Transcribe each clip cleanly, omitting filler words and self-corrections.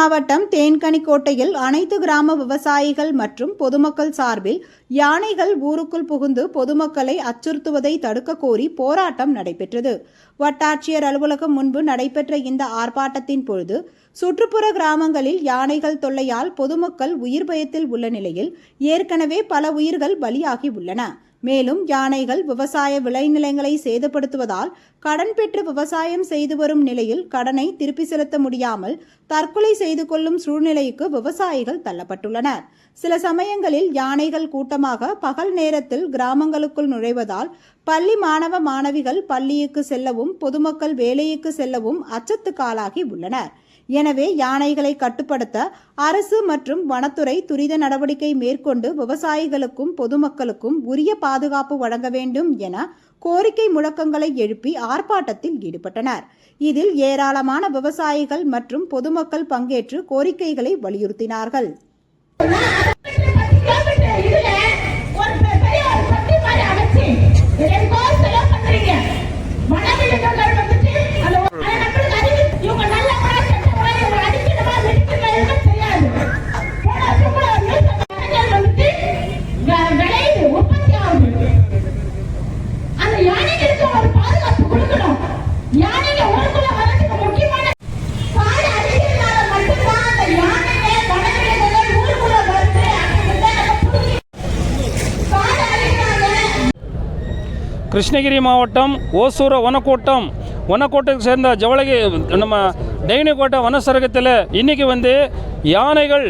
மாவட்டம் தேன்கனிக்கோட்டையில் அனைத்து கிராம விவசாயிகள் மற்றும் பொதுமக்கள் சார்பில் யானைகள் ஊருக்குள் புகுந்து பொதுமக்களை அச்சுறுத்துவதை தடுக்க கோரி போராட்டம் நடைபெற்றது. வட்டாட்சியர் அலுவலகம் முன்பு நடைபெற்ற இந்த ஆர்ப்பாட்டத்தின் பொழுது சுற்றுப்புற கிராமங்களில் யானைகள் தொல்லையால் பொதுமக்கள் உயிர் பயத்தில் உள்ள நிலையில் ஏற்கனவே பல உயிர்கள் பலியாகி உள்ளன. மேலும் யானைகள் விவசாய விளைநிலங்களை சேதப்படுத்துவதால் கடன் பெற்று விவசாயம் செய்து வரும் நிலையில் கடனை திருப்பி செலுத்த முடியாமல் தற்கொலை செய்து கொள்ளும் சூழ்நிலைக்கு விவசாயிகள் தள்ளப்பட்டுள்ளனர். சில சமயங்களில் யானைகள் கூட்டமாக பகல் நேரத்தில் கிராமங்களுக்குள் நுழைவதால் பள்ளி மாணவ மாணவிகள் பள்ளிக்கு செல்லவும் பொதுமக்கள் வேலைக்கு செல்லவும் அச்சத்துக்கு ஆளாகி உள்ளனர். எனவே யானைகளை கட்டுப்படுத்த அரசு மற்றும் வனத்துறை துரித நடவடிக்கை மேற்கொண்டு விவசாயிகளுக்கும் பொதுமக்களுக்கும் உரிய பாதுகாப்பு வழங்க வேண்டும் என கோரிக்கை முழக்கங்களை எழுப்பி ஆர்ப்பாட்டத்தில் ஈடுபட்டனர். இதில் ஏராளமான விவசாயிகள் மற்றும் பொதுமக்கள் பங்கேற்று கோரிக்கைகளை வலியுறுத்தினார்கள். கிருஷ்ணகிரி மாவட்டம் ஓசூர வனக்கோட்டைக்கு சேர்ந்த ஜவளகி நம்ம டெய்னிக்கோட்டை வனசரகத்தில் இன்றைக்கி யானைகள்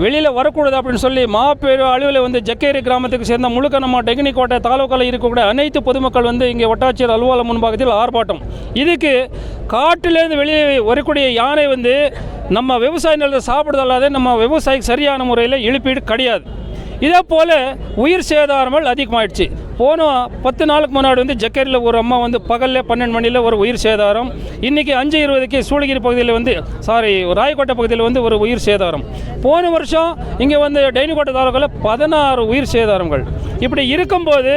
வெளியில் வரக்கூடாது அப்படின்னு சொல்லி மாப்பேரு அலுவலில் ஜக்கேரி கிராமத்துக்கு சேர்ந்த முழுக்க நம்ம டெய்னிக்கோட்டை தாலுக்காவில் இருக்கக்கூடிய அனைத்து பொதுமக்கள் இங்கே வட்டாட்சியர் அலுவலகம் முன்பாகத்தில் ஆர்ப்பாட்டம். இதுக்கு காட்டிலேருந்து வெளியே வரக்கூடிய யானை நம்ம விவசாய நிலத்தை சாப்பிடுறதல்லாத நம்ம விவசாயிக்கு சரியான முறையில் இழப்பீடு கிடையாது. இதே போல் உயிர் சேதாரங்கள் அதிகமாகிடுச்சு. போன 10 நாளுக்கு முன்னாடி ஜக்கேரியில் ஒரு அம்மா பகலில் 12 மணியில் ஒரு உயிர் சேதாரம். இன்றைக்கி 5:20க்கு சூளகிரி பகுதியில் ராயக்கோட்டை பகுதியில் ஒரு உயிர் சேதாரம். போன வருஷம் இங்கே டெய்னிக்கோட்டை தாலுக்காவில் 16 உயிர் சேதாரங்கள். இப்படி இருக்கும்போது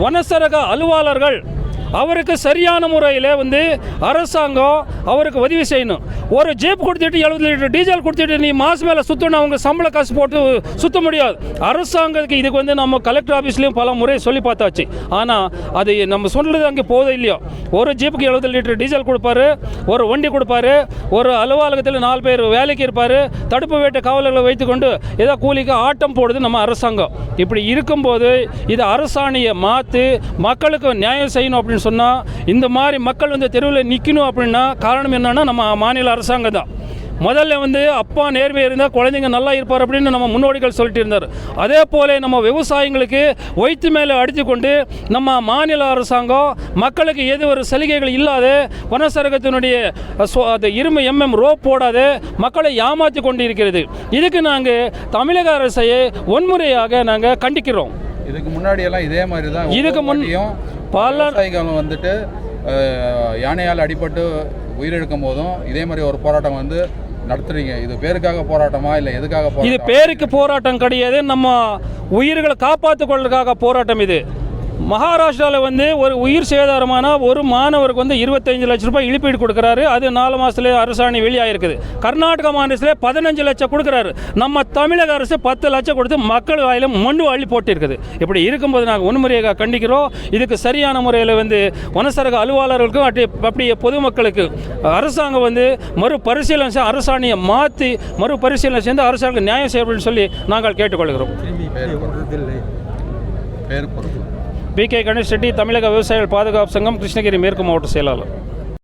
வனசரக அலுவலர்கள் அவருக்கு சரியான முறையில் அரசாங்கம் அவருக்கு உதவி செய்யணும். ஒரு ஜீப் கொடுத்துட்டு 70 லிட்டர் டீசல் கொடுத்துட்டு நீ மாதம் மேலே சுற்றணும், அவங்க சம்பள காசு போட்டு சுற்ற முடியாது. அரசாங்கத்துக்கு இதுக்கு நம்ம கலெக்டர் ஆஃபீஸ்லேயும் பல முறை சொல்லி பார்த்தாச்சு. ஆனால் அது நம்ம சொல்கிறது அங்கே போதோ இல்லையோ. ஒரு ஜீப்புக்கு 70 லிட்டர் டீசல் கொடுப்பாரு, ஒரு வண்டி கொடுப்பாரு, ஒரு அலுவலகத்தில் 4 பேர் வேலைக்கு இருப்பார், தடுப்பு வேட்டை காவலர்களை வைத்துக்கொண்டு ஏதோ கூலிக்கு ஆட்டம் போடுது நம்ம அரசாங்கம். இப்படி இருக்கும்போது இது அரசாணையை மாற்றி மக்களுக்கு நியாயம் செய்யணும் அப்படின்னு சொன்னால் இந்த மாதிரி மக்கள் தெருவில் நிற்கணும். அப்படின்னா காரணம் என்னன்னா நம்ம மாநில அரசாங்கம் தான். முதல்ல அப்பா நேர்மை இருந்தால் குழந்தைங்க நல்லா இருப்பார் அப்படின்னு நம்ம முன்னோடிகள் சொல்லிட்டு இருந்தார். அதே போல நம்ம விவசாயிகளுக்கு வயிற்று மேலே அடித்து கொண்டு நம்ம மாநில அரசாங்கம் மக்களுக்கு எது ஒரு சலுகைகள் இல்லாத வனசரகத்தினுடைய இரும்பு ரோப் போடாத மக்களை ஏமாற்றி கொண்டு இருக்கிறது. இதுக்கு நாங்கள் தமிழக அரசையை வன்முறையாக நாங்கள் கண்டிக்கிறோம். இதுக்கு முன்னாடியெல்லாம் இதே மாதிரி தான் இதுக்கு முன்னையும் பல விவசாயிகள் யானையால் அடிபட்டு உயிரிழக்கும் போதும் இதே மாதிரி ஒரு போராட்டம் நடத்துறீங்க. இது பேருக்காக போராட்டமா இல்லை எதுக்காக போராட்டம்? இது பேருக்கு போராட்டம் கிடையாது, நம்ம உயிர்களை காப்பாற்றிக் கொள்றதுக்காக போராட்டம். இது மகாராஷ்டிராவில் ஒரு உயிர் சேதாரமான ஒரு மாணவருக்கு 25 லட்ச ரூபாய் இழப்பீடு கொடுக்குறாரு. அது 4 மாதத்துல அரசாணை வெளியாகிருக்குது. கர்நாடகா மாநிலத்தில் 15 லட்சம் கொடுக்குறாரு. நம்ம தமிழக அரசு 10 லட்சம் கொடுத்து மக்கள் வாயிலும் மண்டு அள்ளி போட்டு இருக்குது. இப்படி இருக்கும்போது நாங்கள் வன்முறையாக கண்டிக்கிறோம். இதுக்கு சரியான முறையில் வனசரக அலுவலர்களுக்கும் அப்படியே பொதுமக்களுக்கு அரசாங்கம் மறுபரிசீலனை அரசாணையை மாற்றி மறுபரிசீலனை செய்து அரசாங்கம் நியாயம் செய்ய சொல்லி நாங்கள் கேட்டுக்கொள்கிறோம். பி.கே. கணேஷ் ரெட்டி, தமிழக விவசாயிகள் பாதுகாப்பு சங்கம், கிருஷ்ணகிரி மேற்கு மாவட்ட செயலாளர்.